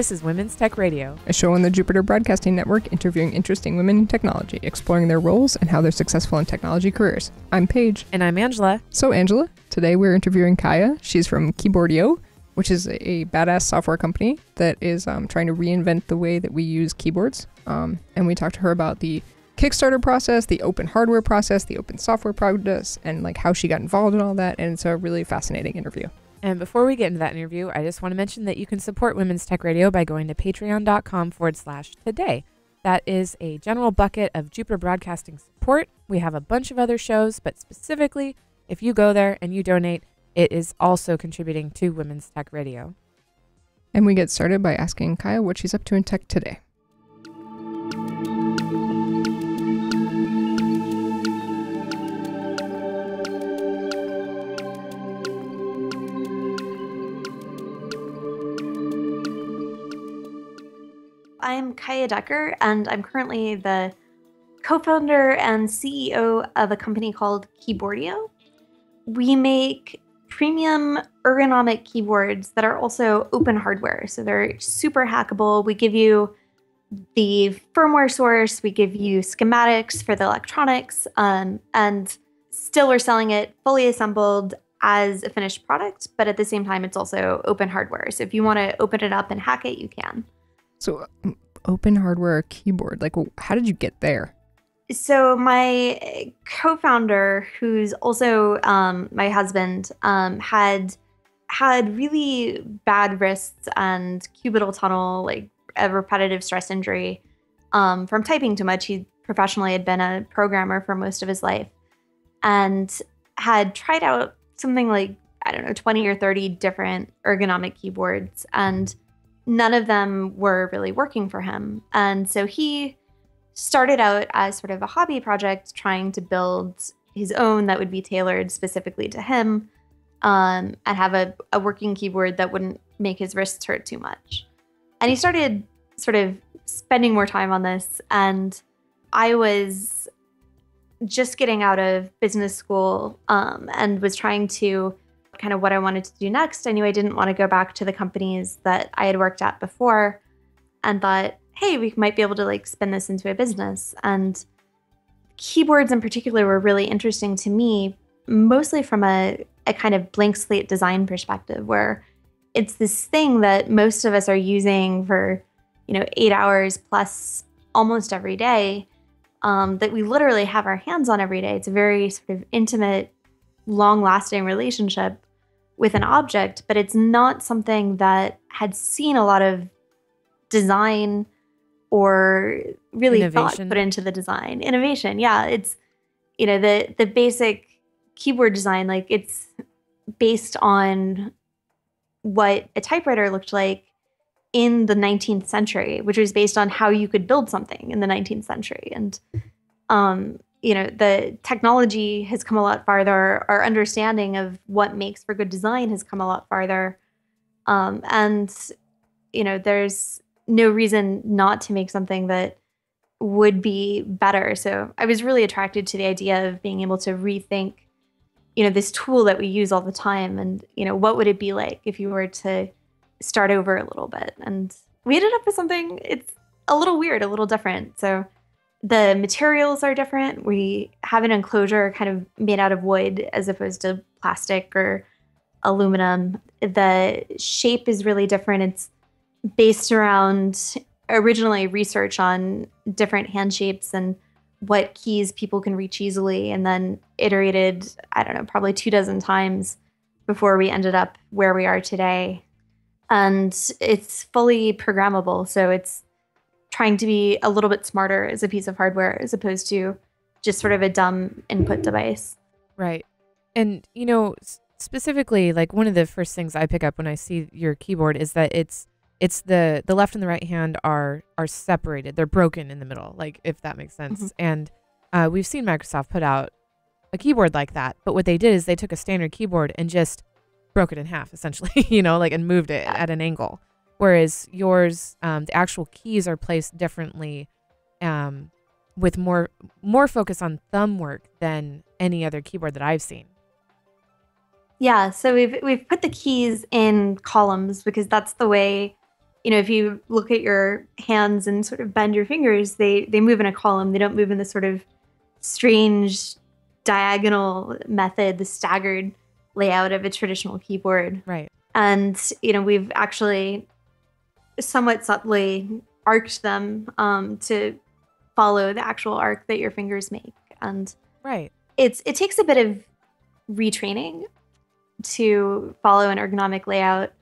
This is Women's Tech Radio, a show on the Jupiter Broadcasting Network interviewing interesting women in technology, exploring their roles and how they're successful in technology careers. I'm Paige. And I'm Angela. So Angela, today we're interviewing Kaia. She's from Keyboardio, which is a badass software company that is trying to reinvent the way that we use keyboards. And we talked to her about the Kickstarter process, the open hardware process, the open software process, and like how she got involved in all that. And it's a really fascinating interview. And before we get into that interview, I just want to mention that you can support Women's Tech Radio by going to patreon.com/today. That is a general bucket of Jupiter Broadcasting support. We have a bunch of other shows, but specifically, if you go there and you donate, it is also contributing to Women's Tech Radio. And we get started by asking Kaia what she's up to in tech today. I'm Kaia Decker, and I'm currently the co-founder and CEO of a company called Keyboardio. We make premium ergonomic keyboards that are also open hardware, so they're super hackable. We give you the firmware source, we give you schematics for the electronics, and still we're selling it fully assembled as a finished product, but at the same time, it's also open hardware. So if you want to open it up and hack it, you can. So open hardware keyboard, like how did you get there? So my co-founder, who's also my husband, had really bad wrists and cubital tunnel, like a repetitive stress injury from typing too much. He professionally had been a programmer for most of his life and had tried out something like, 20 or 30 different ergonomic keyboards, and none of them were really working for him. And so he started out as sort of a hobby project, trying to build his own that would be tailored specifically to him, and have a working keyboard that wouldn't make his wrists hurt too much. And he started sort of spending more time on this. And I was just getting out of business school and was trying to kind of what I wanted to do next. I knew I didn't want to go back to the companies that I had worked at before, and thought, hey, we might be able to like spin this into a business. And keyboards in particular were really interesting to me, mostly from a kind of blank slate design perspective, where it's this thing that most of us are using for, 8 hours plus almost every day, that we literally have our hands on every day. It's a very sort of intimate, long-lasting relationship with an object, but it's not something that had seen a lot of design or really thought put into the design. Innovation, yeah. It's, the basic keyboard design, like it's based on what a typewriter looked like in the 19th century, which was based on how you could build something in the 19th century. And, the technology has come a lot farther. Our understanding of what makes for good design has come a lot farther. There's no reason not to make something that would be better. So I was really attracted to the idea of being able to rethink, this tool that we use all the time. And, what would it be like if you were to start over a little bit? And we ended up with something, it's a little weird, a little different. So the materials are different. We have an enclosure kind of made out of wood as opposed to plastic or aluminum. The shape is really different. It's based around originally research on different hand shapes and what keys people can reach easily, and then iterated, probably 24 times before we ended up where we are today. And it's fully programmable. So it's trying to be a little bit smarter as a piece of hardware as opposed to just sort of a dumb input device. Right. And, specifically, like one of the first things I pick up when I see your keyboard is that it's the left and the right hand are separated. They're broken in the middle, like if that makes sense. Mm-hmm. And we've seen Microsoft put out a keyboard like that. But what they did is they took a standard keyboard and just broke it in half, essentially, and moved it at an angle. Whereas yours, the actual keys are placed differently, with more focus on thumb work than any other keyboard that I've seen. Yeah, so we've put the keys in columns because that's the way if you look at your hands and sort of bend your fingers, they move in a column. They don't move in the sort of strange diagonal method, the staggered layout of a traditional keyboard. Right. And, we've actually somewhat subtly arced them to follow the actual arc that your fingers make. And right. It takes a bit of retraining to follow an ergonomic layout.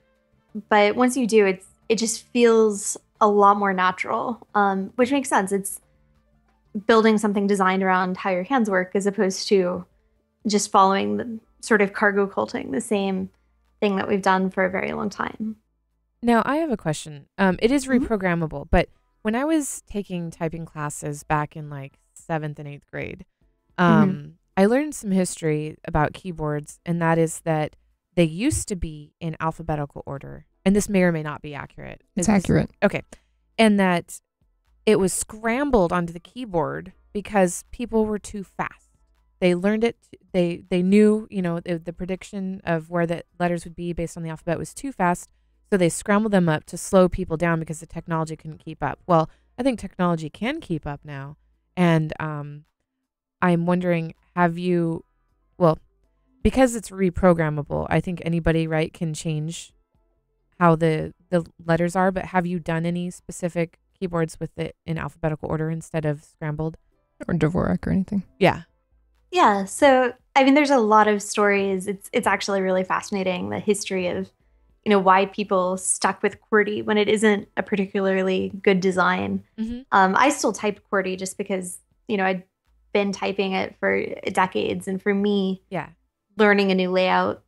But once you do, it just feels a lot more natural, which makes sense. It's building something designed around how your hands work as opposed to just following the sort of cargo culting, the same thing that we've done for a very long time. Now, I have a question. It is reprogrammable, but when I was taking typing classes back in like 7th and 8th grade, I learned some history about keyboards, and that is that they used to be in alphabetical order. And this may or may not be accurate. It's accurate. Okay. And that it was scrambled onto the keyboard because people were too fast. They learned it. They knew, the prediction of where the letters would be based on the alphabet was too fast. So they scrambled them up to slow people down because the technology couldn't keep up. Well, I think technology can keep up now. And I'm wondering, because it's reprogrammable, I think anybody, right, can change how the letters are. But have you done any specific keyboards with it in alphabetical order instead of scrambled? Or Dvorak or anything? Yeah. Yeah. So, there's a lot of stories. It's actually really fascinating, the history of why people stuck with QWERTY when it isn't a particularly good design. I still type QWERTY just because, I'd been typing it for decades. And for me, learning a new layout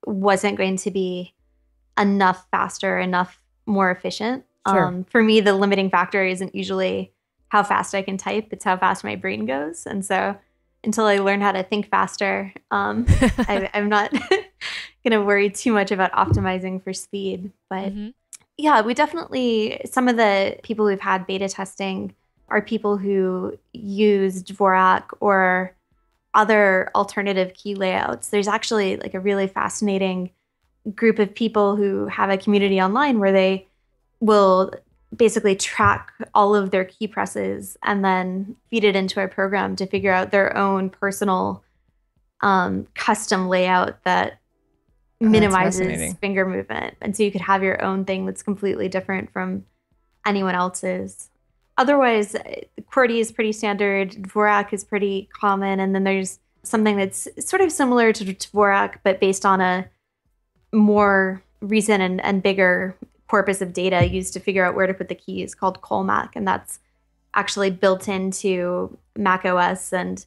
wasn't going to be enough faster, enough more efficient. Sure. For me, the limiting factor isn't usually how fast I can type. It's how fast my brain goes. And so until I learn how to think faster, I'm not going to worry too much about optimizing for speed. But yeah, we definitely, some of the people who've had beta testing are people who use Dvorak or other alternative key layouts. There's actually like a really fascinating group of people who have a community online where they will basically track all of their key presses and then feed it into a program to figure out their own personal custom layout that minimizes finger movement. And so you could have your own thing that's completely different from anyone else's. Otherwise, QWERTY is pretty standard. Dvorak is pretty common. And then there's something that's sort of similar to Dvorak, but based on a more recent and bigger corpus of data used to figure out where to put the keys, called Colmac. And that's actually built into Mac OS and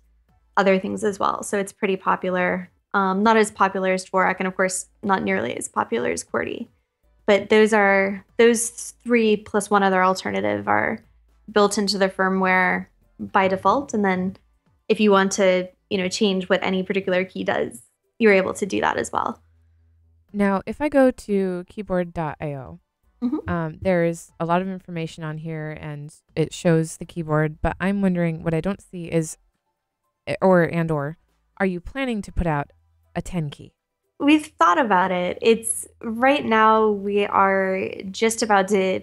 other things as well. So it's pretty popular. Not as popular as Dvorak, and of course, not nearly as popular as QWERTY. But those three plus one other alternative are built into the firmware by default. And then if you want to, change what any particular key does, you're able to do that as well. Now, if I go to keyboard.io, there is a lot of information on here and it shows the keyboard, but I'm wondering, what I don't see is, or are you planning to put out a 10 key? We've thought about it. It's right now we are just about to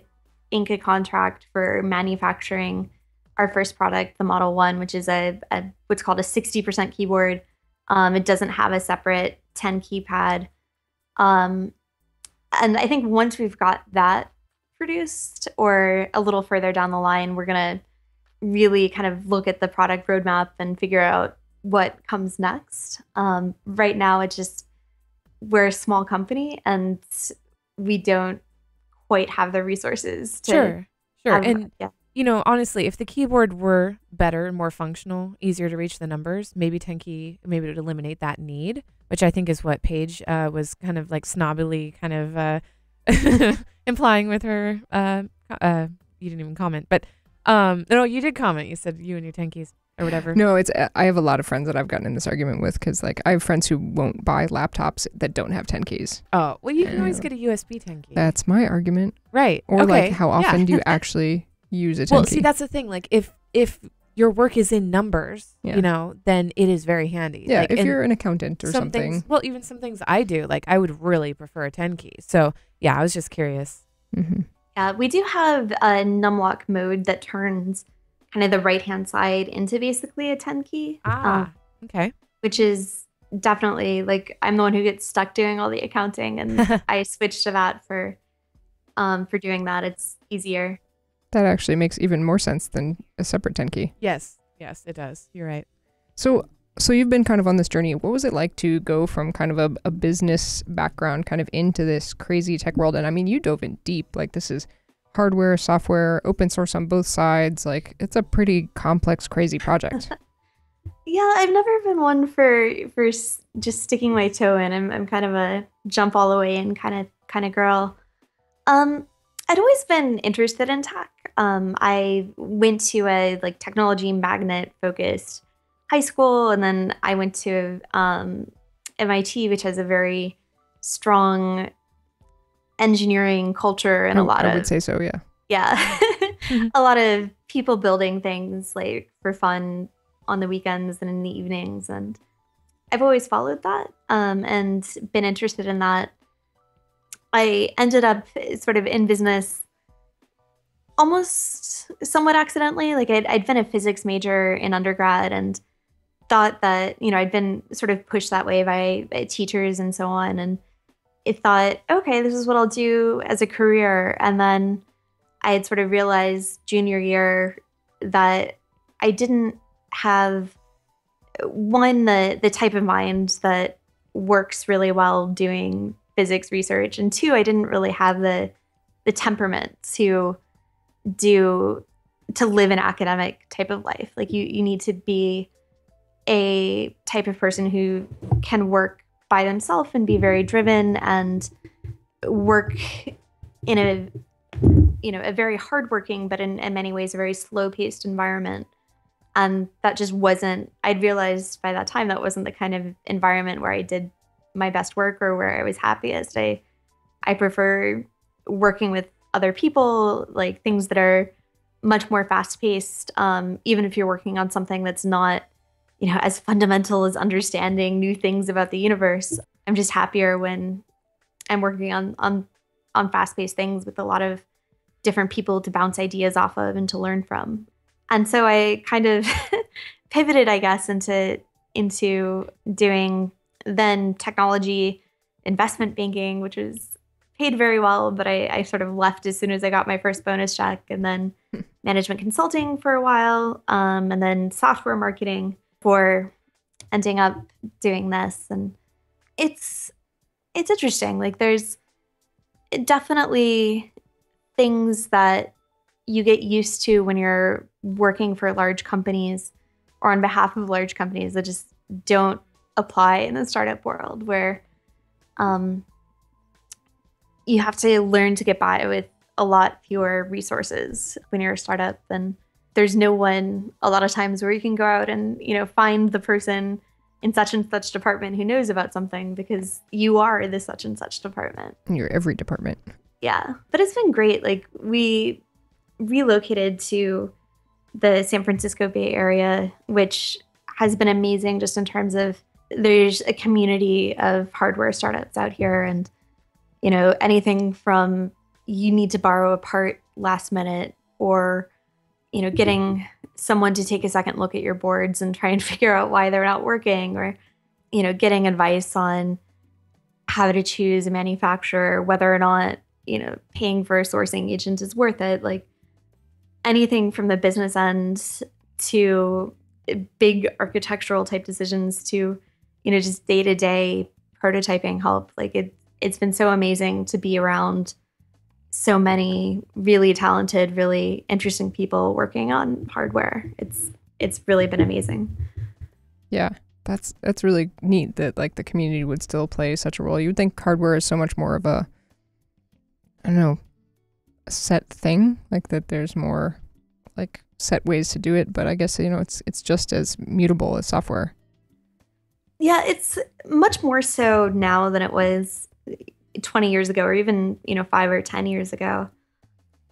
ink a contract for manufacturing our first product, the Model 1, which is a what's called a 60% keyboard. It doesn't have a separate 10 keypad. And I think once we've got that produced, or a little further down the line, we're going to really kind of look at the product roadmap and figure out what comes next. Right now, we're a small company and we don't quite have the resources to. Sure. And, honestly, if the keyboard were better and more functional, easier to reach the numbers, maybe 10 key, maybe it would eliminate that need, which I think is what Paige was kind of like snobbily kind of implying with her. You didn't even comment, but no, you did comment. You said you and your 10 keys or whatever. No, I have a lot of friends that I've gotten in this argument with because like I have friends who won't buy laptops that don't have 10 keys. Oh, well, you can always get a USB 10 key. That's my argument. Right. Or like how often do you actually use a 10 key? Well, see, that's the thing. Like if your work is in numbers, then it is very handy. Yeah, like, if you're an accountant or something. Even some things I do, like I would really prefer a 10 key. So yeah, I was just curious. Mm-hmm. Yeah, we do have a numlock mode that turns kind of the right-hand side into basically a 10 key. Okay. Which is definitely like I'm the one who gets stuck doing all the accounting, and I switched to that for doing that. It's easier. That actually makes even more sense than a separate 10 key. Yes, it does. You're right. So you've been kind of on this journey. What was it like to go from kind of a business background kind of into this crazy tech world? And I mean, you dove in deep. Like, this is hardware, software, open source on both sides. Like, it's a pretty complex, crazy project. Yeah, I've never been one for just sticking my toe in. I'm kind of a jump all the way in kind of girl. I'd always been interested in tech. I went to a like technology magnet focused high school, and then I went to MIT, which has a very strong engineering culture and I would say so, yeah. Yeah. A lot of people building things like for fun on the weekends and in the evenings. And I've always followed that and been interested in that. I ended up sort of in business almost somewhat accidentally. Like I'd been a physics major in undergrad and thought that, I'd been sort of pushed that way by teachers and so on. And I thought, okay, this is what I'll do as a career. And then I had sort of realized junior year that I didn't have the type of mind that works really well doing physics research, and two, I didn't really have the temperament to live an academic type of life. Like you need to be a type of person who can work by themselves and be very driven and work in a very hardworking, but in many ways a very slow-paced environment. And that just wasn't, I'd realized by that time that wasn't the kind of environment where I did my best work or where I was happiest. I prefer working with other people, like things that are much more fast-paced, even if you're working on something that's not, as fundamental as understanding new things about the universe. I'm just happier when I'm working on fast-paced things with a lot of different people to bounce ideas off of and to learn from. And so I kind of pivoted, I guess, into doing then technology investment banking, which was paid very well, but I sort of left as soon as I got my first bonus check, and then management consulting for a while, and then software marketing for ending up doing this. And it's interesting. Like there's definitely things that you get used to when you're working for large companies or on behalf of large companies that just don't apply in the startup world, where you have to learn to get by with a lot fewer resources when you're a startup. And there's no one a lot of times where you can go out and, find the person in such and such department who knows about something, because you are the such and such department. You're every department. Yeah. But it's been great. Like we relocated to the San Francisco Bay Area, which has been amazing just in terms of there's a community of hardware startups out here. And, anything from you need to borrow a part last minute, or, getting someone to take a second look at your boards and try and figure out why they're not working, or, getting advice on how to choose a manufacturer, whether or not, paying for a sourcing agent is worth it. Like anything from the business end to big architectural type decisions to, just day-to-day prototyping help. Like it's been so amazing to be around so many really talented, really interesting people working on hardware. It's really been amazing. Yeah, that's really neat that like the community would still play such a role. You would think hardware is so much more of a set thing, like that there's more like set ways to do it, but I guess it's just as mutable as software. Yeah, it's much more so now than it was 20 years ago, or even 5 or 10 years ago.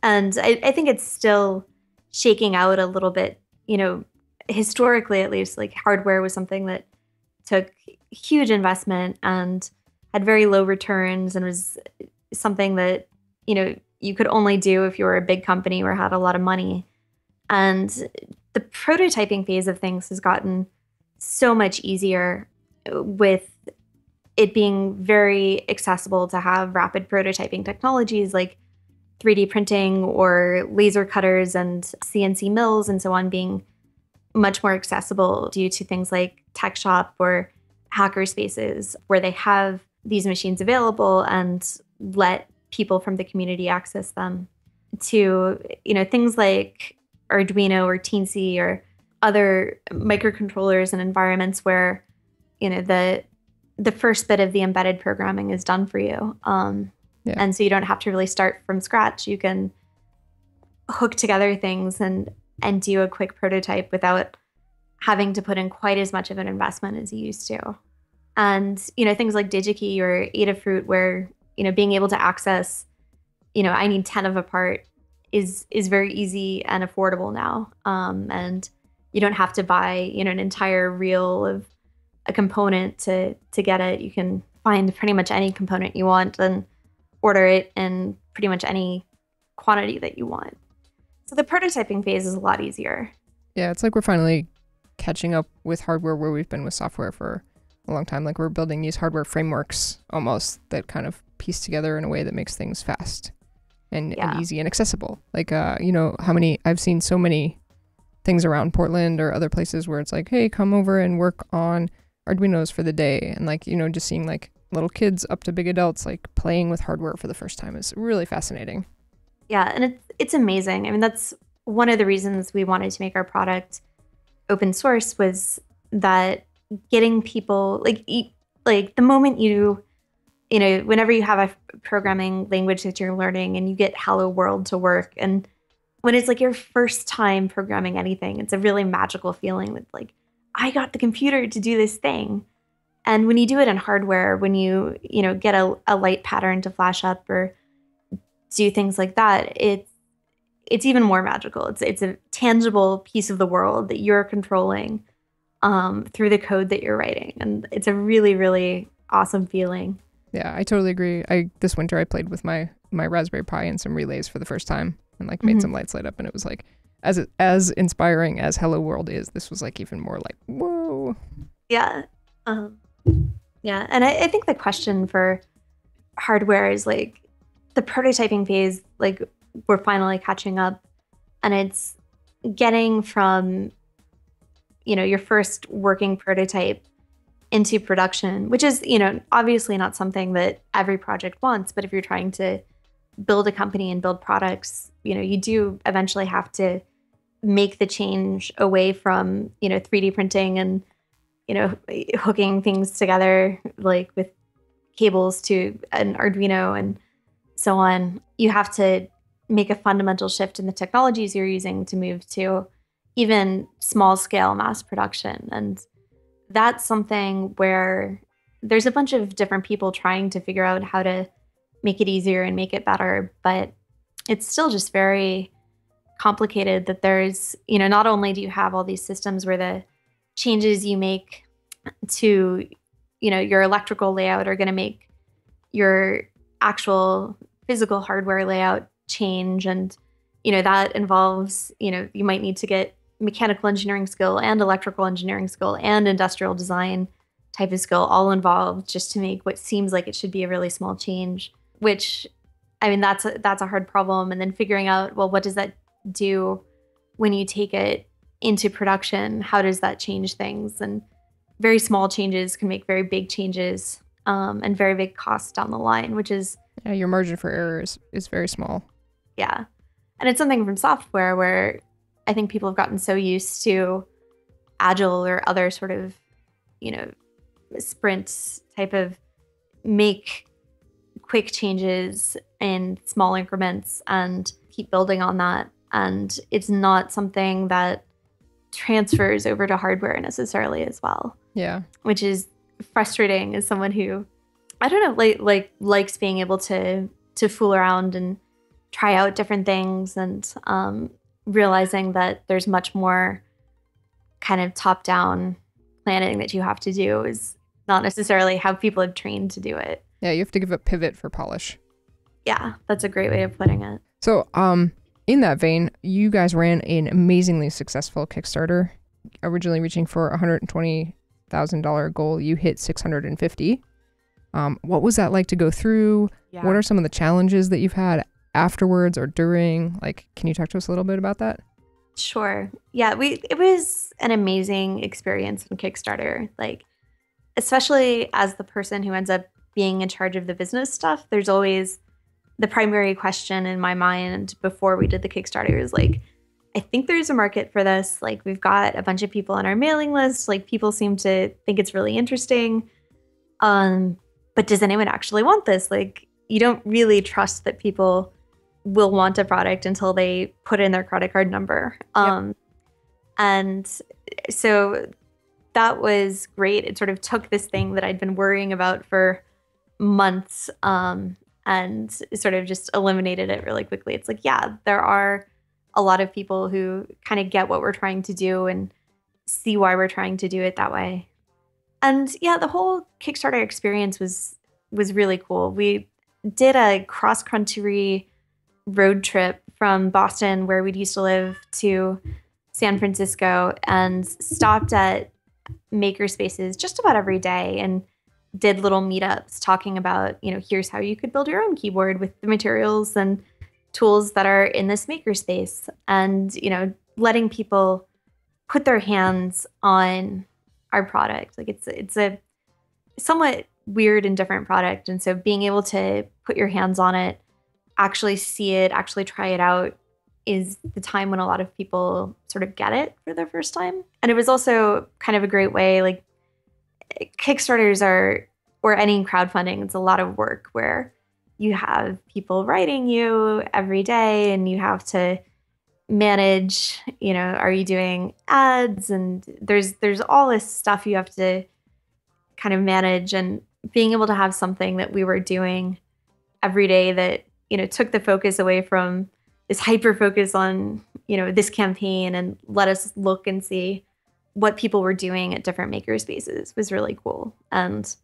And I think it's still shaking out a little bit. Historically at least, like hardware was something that took huge investment and had very low returns, and was something that you you could only do if you were a big company or had a lot of money. And the prototyping phase of things has gotten so much easier, with it being very accessible to have rapid prototyping technologies like 3D printing or laser cutters and CNC mills and so on being much more accessible due to things like Tech Shop or hacker spaces where they have these machines available and let people from the community access them, to, things like Arduino or Teensy or other microcontrollers and environments where, the first bit of the embedded programming is done for you. And so you don't have to really start from scratch. You can hook together things and do a quick prototype without having to put in quite as much of an investment as you used to. And, things like DigiKey or Adafruit where, being able to access, I need 10 of a part is very easy and affordable now. And you don't have to buy, an entire reel of a component to get it. You can find pretty much any component you want and order it in pretty much any quantity that you want. So the prototyping phase is a lot easier. Yeah, it's like we're finally catching up with hardware where we've been with software for a long time. Like we're building these hardware frameworks almost that kind of piece together in a way that makes things fast and easy and accessible. Like, I've seen so many things around Portland or other places where it's like, hey, come over and work on Arduinos for the day. And like, just seeing like little kids up to big adults like playing with hardware for the first time is really fascinating. Yeah, and it's amazing. I mean, that's one of the reasons we wanted to make our product open source, was that getting people like the moment whenever you have a programming language that you're learning and you get Hello World to work, and when it's like your first time programming anything, it's a really magical feeling with like, I got the computer to do this thing. And when you do it in hardware, when you get a light pattern to flash up or do things like that, it's even more magical. It's a tangible piece of the world that you're controlling through the code that you're writing, and it's a really, really awesome feeling. Yeah, I totally agree. This winter I played with my Raspberry Pi and some relays for the first time, and like made some lights light up, and it was like as inspiring as Hello World is. This was like even more like whoa. Yeah, yeah, and I think the question for hardware is like the prototyping phase. Like we're finally catching up, and it's getting from your first working prototype into production, which is, obviously not something that every project wants. But if you're trying to build a company and build products, you do eventually have to make the change away from, 3D printing and, hooking things together like with cables to an Arduino and so on. You have to make a fundamental shift in the technologies you're using to move to even small scale mass production. And that's something where there's a bunch of different people trying to figure out how to make it easier and make it better. But it's still just very complicated that there's, not only do you have all these systems where the changes you make to, your electrical layout are going to make your actual physical hardware layout change. And, that involves, you might need to get mechanical engineering skill and electrical engineering skill and industrial design type of skill all involved just to make what seems like it should be a really small change, which, I mean, that's a hard problem. And then figuring out, well, what does that do when you take it into production? How does that change things? And very small changes can make very big changes and very big costs down the line, which is... Yeah, your margin for error is very small. Yeah. And it's something from software where I think people have gotten so used to Agile or other sort of, sprint type of make quick changes in small increments and keep building on that. And it's not something that transfers over to hardware necessarily as well. Yeah. Which is frustrating as someone who, I don't know, likes being able to fool around and try out different things, and realizing that there's much more kind of top-down planning that you have to do is not necessarily how people have trained to do it. Yeah, you have to give a pivot for polish. Yeah, that's a great way of putting it. So, in that vein, you guys ran an amazingly successful Kickstarter, originally reaching for a $120,000 goal. You hit 650. What was that like to go through? Yeah. What are some of the challenges that you've had afterwards or during? Like, can you talk to us a little bit about that? Sure. Yeah, it was an amazing experience on Kickstarter. Like, especially as the person who ends up being in charge of the business stuff, there's always the primary question in my mind before we did the Kickstarter is like, I think there's a market for this. Like, we've got a bunch of people on our mailing list. Like, people seem to think it's really interesting. But does anyone actually want this? Like, you don't really trust that people will want a product until they put in their credit card number. Yep. And so that was great. It sort of took this thing that I'd been worrying about for months, and sort of just eliminated it really quickly. It's like, yeah, there are a lot of people who kind of get what we're trying to do and see why we're trying to do it that way. And yeah, the whole Kickstarter experience was really cool. We did a cross-country road trip from Boston, where we'd used to live, to San Francisco, and stopped at maker spaces just about every day and did little meetups talking about, here's how you could build your own keyboard with the materials and tools that are in this maker space, and letting people put their hands on our product. Like, it's a somewhat weird and different product, and so being able to put your hands on it, actually see it, actually try it out, is the time when a lot of people sort of get it for the first time. And it was also kind of a great way, like, Kickstarters are, or any crowdfunding, it's a lot of work where you have people writing you every day and you have to manage, are you doing ads? And there's all this stuff you have to kind of manage, and being able to have something that we were doing every day that, took the focus away from this hyper focus on, this campaign, and let us look and see what people were doing at different maker spaces was really cool. And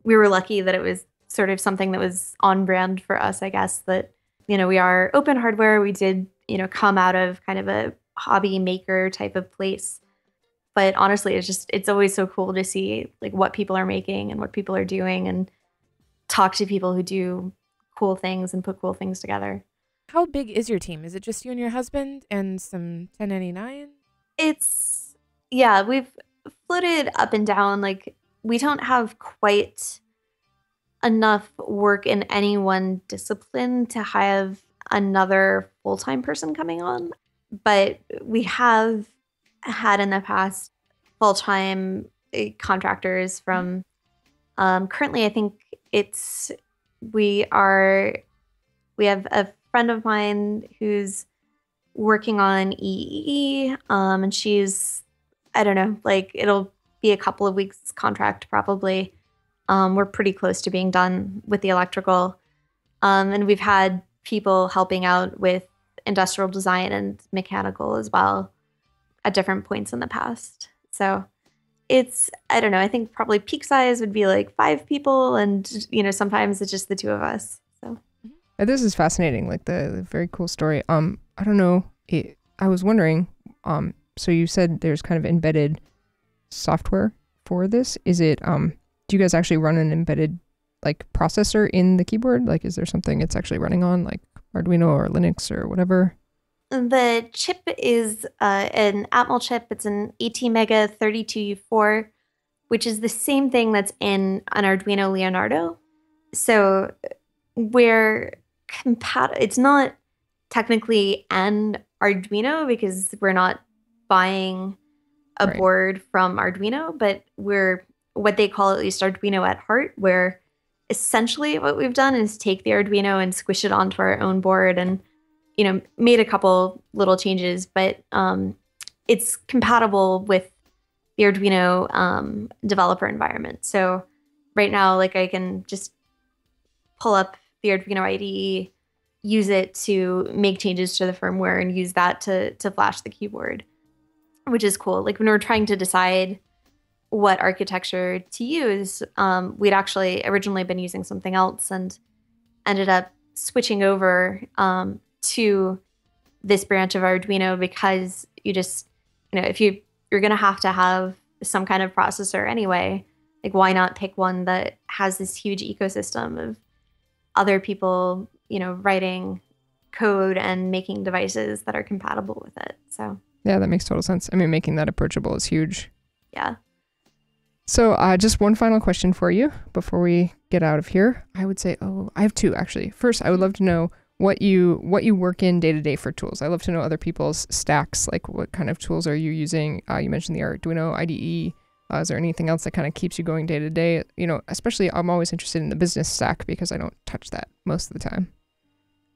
we were lucky that it was sort of something that was on brand for us, I guess, that, we are open hardware. We did, come out of kind of a hobby maker type of place. But honestly, it's always so cool to see, like, what people are making and what people are doing, and talk to people who do cool things and put cool things together. How big is your team? Is it just you and your husband and some 1099? Yeah, we've floated up and down. Like, we don't have quite enough work in any one discipline to have another full-time person coming on. But we have had in the past full-time contractors from, currently I think we have a friend of mine who's working on EE, and she's, I don't know, like, it'll be a couple of weeks contract probably. We're pretty close to being done with the electrical. And we've had people helping out with industrial design and mechanical as well at different points in the past. So I don't know, I think probably peak size would be like 5 people, and, sometimes it's just the 2 of us. So This is fascinating, like the very cool story. I don't know, I was wondering, so you said there's kind of embedded software for this. Is it, do you guys actually run an embedded, like, processor in the keyboard? Like, is there something it's actually running on, like Arduino or Linux or whatever? The chip is an Atmel chip. It's an ATmega 32U4, which is the same thing that's in an Arduino Leonardo. So it's not technically an Arduino because we're not buying a board from Arduino, but we're what they call at least Arduino at heart, where essentially what we've done is take the Arduino and squish it onto our own board and, made a couple little changes, but it's compatible with the Arduino developer environment. So right now, like, I can just pull up the Arduino IDE, use it to make changes to the firmware, and use that to flash the keyboard, which is cool. Like, when we were trying to decide what architecture to use, we'd actually originally been using something else and ended up switching over to this branch of Arduino, because you just, if you're going to have some kind of processor anyway, like why not pick one that has this huge ecosystem of other people, writing code and making devices that are compatible with it. So yeah, that makes total sense. I mean, making that approachable is huge. Yeah. So just one final question for you before we get out of here. I would say, I have two actually. First, I would love to know what you work in day to day for tools. I love to know other people's stacks. Like what kind of tools are you using? You mentioned the Arduino IDE. Is there anything else that kind of keeps you going day to day? Especially I'm always interested in the business stack because I don't touch that most of the time.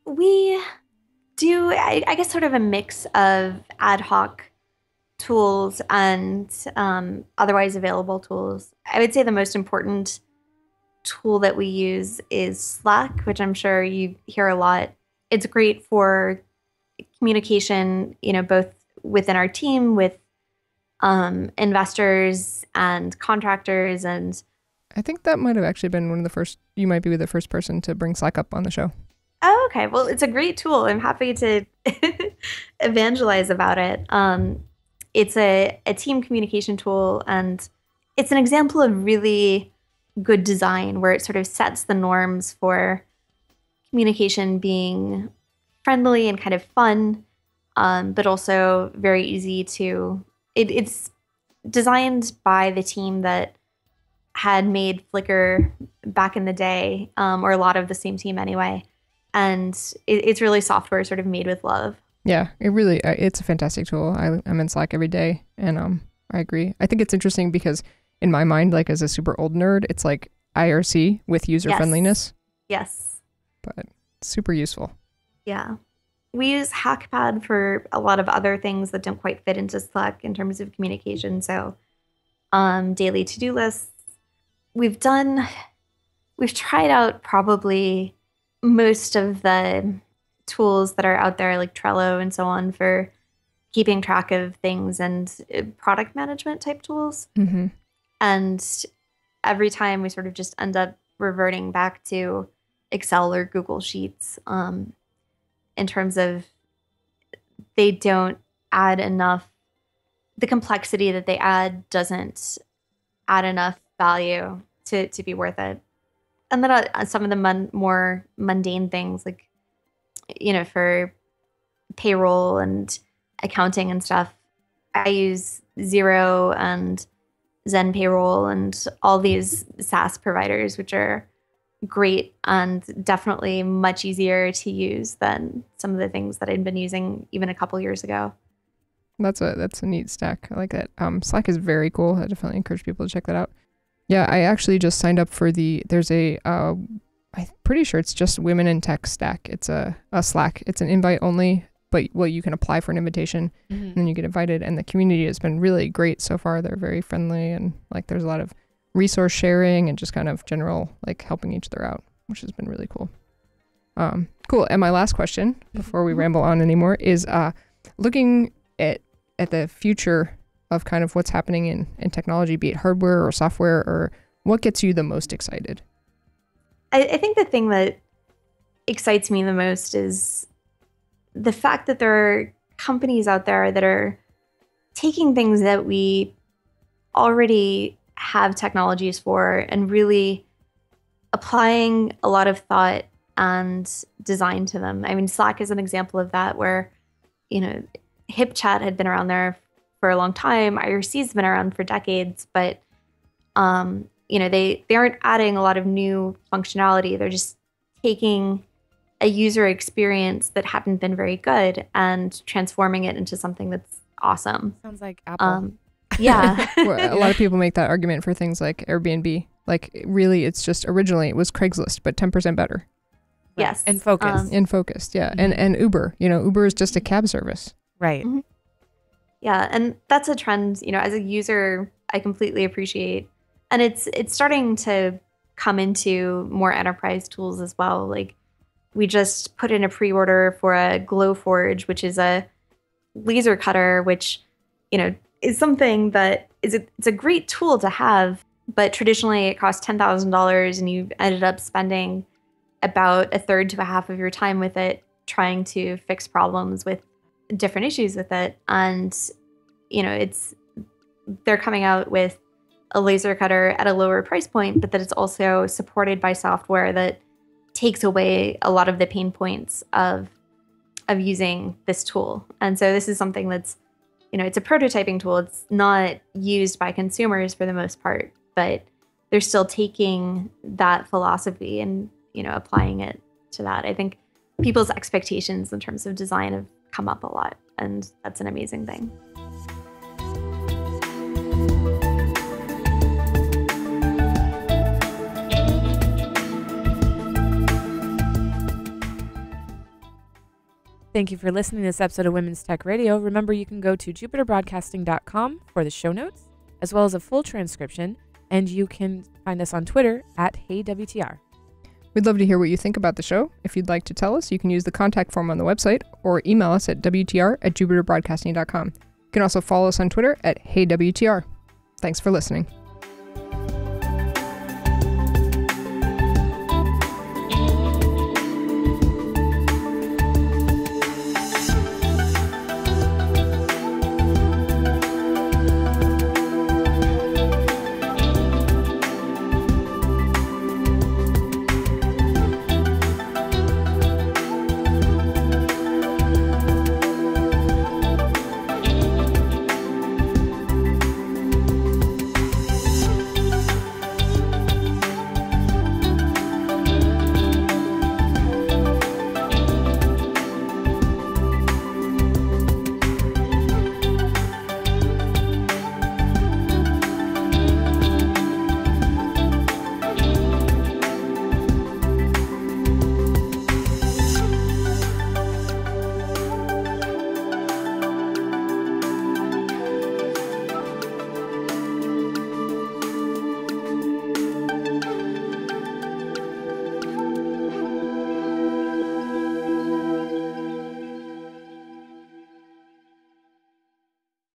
We do, I guess, sort of a mix of ad hoc tools and otherwise available tools. I would say the most important tool that we use is Slack, which I'm sure you hear a lot. It's great for communication, both within our team, with investors and contractors. And I think that might have actually been one of the first, you might be the first person to bring Slack up on the show. Oh, okay. Well, it's a great tool. I'm happy to evangelize about it. It's a team communication tool, and it's an example of really good design where it sort of sets the norms for communication being friendly and kind of fun, but also very easy to... It's designed by the team that had made Flickr back in the day, or a lot of the same team anyway. And it's really software sort of made with love. Yeah, it's a fantastic tool. I'm in Slack every day, and I agree. I think it's interesting because in my mind, like as a super old nerd, it's like IRC with user friendliness. Yes. But super useful. Yeah. We use Hackpad for a lot of other things that don't quite fit into Slack in terms of communication. So daily to-do lists. We've tried out probably most of the tools that are out there, like Trello and so on, for keeping track of things and product management type tools. Mm-hmm. And every time we sort of just end up reverting back to Excel or Google Sheets, in terms of they don't add enough, the complexity that they add doesn't add enough value to be worth it. And then some of the more mundane things, like, for payroll and accounting and stuff, I use Xero and Zen Payroll and all these SaaS providers, which are great and definitely much easier to use than some of the things that I'd been using even a couple years ago. That's a neat stack. I like that. Slack is very cool. I definitely encourage people to check that out. Yeah, I actually just signed up for I'm pretty sure it's just Women in Tech stack. It's a Slack. It's an invite only, but you can apply for an invitation and then you get invited. And the community has been really great so far. They're very friendly, and like there's a lot of resource sharing and just kind of general like helping each other out, which has been really cool. Cool. And my last question before we ramble on anymore is looking at the future of kind of what's happening in technology, be it hardware or software, or what gets you the most excited? I think the thing that excites me the most is the fact that there are companies out there that are taking things that we already have technologies for and really applying a lot of thought and design to them. I mean, Slack is an example of that, where, HipChat had been around there for a long time. IRC's been around for decades, but they aren't adding a lot of new functionality. They're just taking a user experience that hadn't been very good and transforming it into something that's awesome. Sounds like Apple. Yeah. A lot of people make that argument for things like Airbnb. Like really, it's just originally it was Craigslist, but 10% better. Yes. And focused. And focused, yeah. Mm-hmm. And Uber, Uber is just a cab service. Right. Mm-hmm. Yeah. And that's a trend, as a user, I completely appreciate. And it's starting to come into more enterprise tools as well. Like we just put in a pre-order for a Glowforge, which is a laser cutter, which, is something that it's a great tool to have, but traditionally it costs $10,000 and you ended up spending about a third to a half of your time with it trying to fix problems with different issues with it. And, they're coming out with a laser cutter at a lower price point, but that it's also supported by software that takes away a lot of the pain points of using this tool. And so this is something that's, it's a prototyping tool. It's not used by consumers for the most part, but they're still taking that philosophy and, applying it to that. I think people's expectations in terms of design have come up a lot, and that's an amazing thing. Thank you for listening to this episode of Women's Tech Radio. Remember, you can go to jupiterbroadcasting.com for the show notes, as well as a full transcription, and you can find us on Twitter at HeyWTR. We'd love to hear what you think about the show. If you'd like to tell us, you can use the contact form on the website or email us at WTR@jupiterbroadcasting.com. You can also follow us on Twitter at HeyWTR. Thanks for listening.